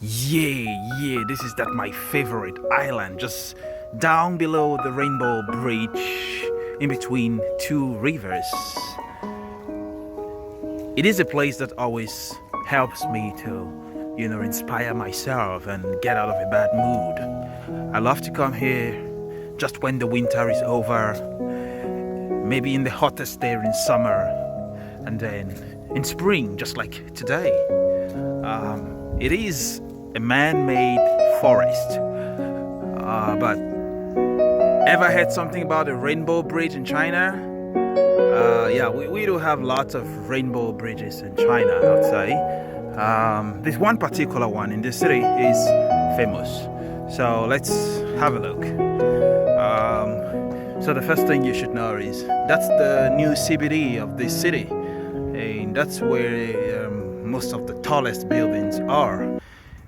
Yeah, this is my favorite island, just down below the Rainbow Bridge, in between two rivers. It is a place that always helps me to, inspire myself and get out of a bad mood. I love to come here just when the winter is over, maybe in the hottest day in summer, and then in spring, just like today. It is a man-made forest, but ever heard something about the Rainbow Bridge in China? Yeah, we do have lots of rainbow bridges in China, I would say. This one particular one in the city is famous, so let's have a look. So the first thing you should know is that's the new CBD of this city, and that's where most of the tallest buildings are.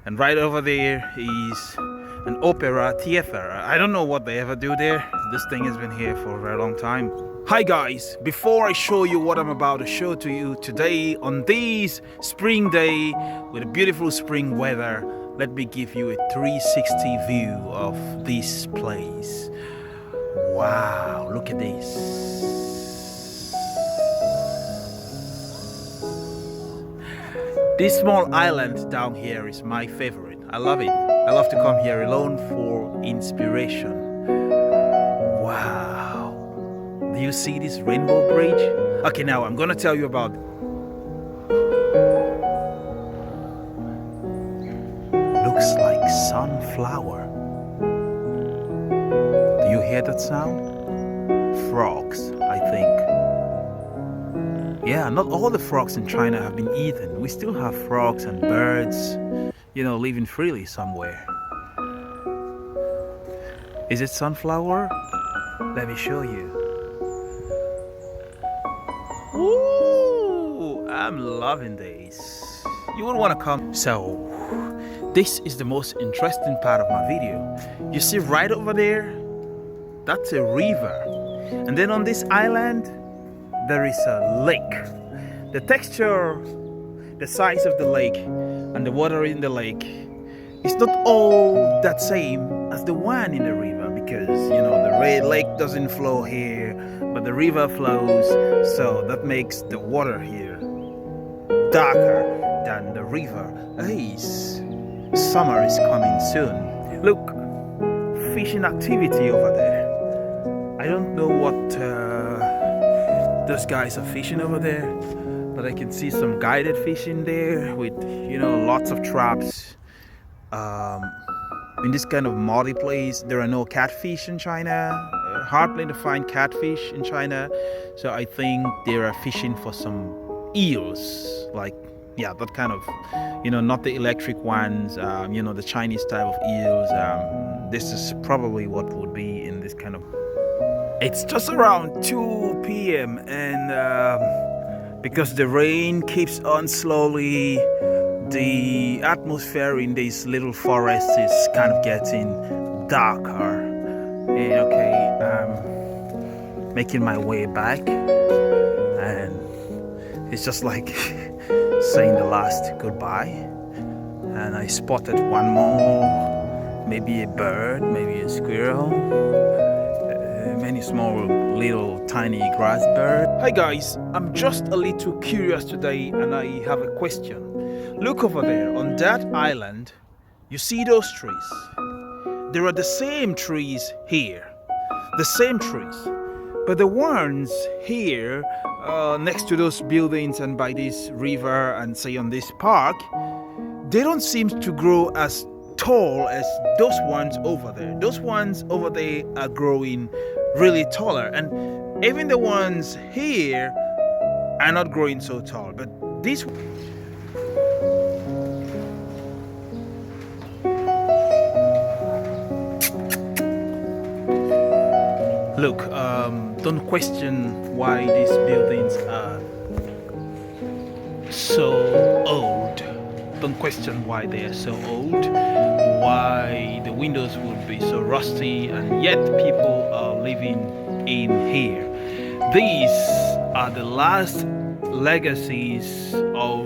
And right over there is an opera theater. I don't know what they ever do there. This thing has been here for a very long time. Hi guys, before I show you what I'm about to show to you today on this spring day with a beautiful spring weather, let me give you a 360 view of this place. Wow, look at this. This small island down here is my favorite. I love it. I love to come here alone for inspiration. Wow. Do you see this rainbow bridge? Okay, now I'm gonna tell you about. Looks like sunflower. Do you hear that sound? Frogs, I think. Yeah, not all the frogs in China have been eaten. We still have frogs and birds, living freely somewhere. Is it sunflower? Let me show you. Ooh, I'm loving this. You would want to come. So, this is the most interesting part of my video. You see right over there? That's a river. And then on this island, there is a lake. The texture, the size of the lake, and the water in the lake is not all that same as the one in the river, because the lake doesn't flow here, but the river flows, so that makes the water here darker than the river. Hey, summer is coming soon. Look, fishing activity over there. I don't know what those guys are fishing over there, but I can see some guided fishing there with lots of traps. In this kind of muddy place, there are no catfish in China. Hardly to find catfish in China, so I think they are fishing for some eels, that kind of, not the electric ones, the Chinese type of eels. This is probably what would be in this kind of. It's just around 2 p.m. and because the rain keeps on slowly, the atmosphere in this little forest is kind of getting darker. And okay, I'm making my way back, and it's just like saying the last goodbye. And I spotted one more, maybe a bird, maybe a squirrel. Many small little tiny grass birds. Hi guys, I'm just a little curious today and I have a question. Look over there on that island, you see those trees? There are the same trees here, the same trees, but the ones here next to those buildings and by this river and say on this park, they don't seem to grow as tall as those ones over there. Those ones over there are growing really taller, and even the ones here are not growing so tall, but these. Look, don't question why these buildings are so old. Don't question why they are so old, why the windows would be so rusty, and yet people are living in here. These are the last legacies of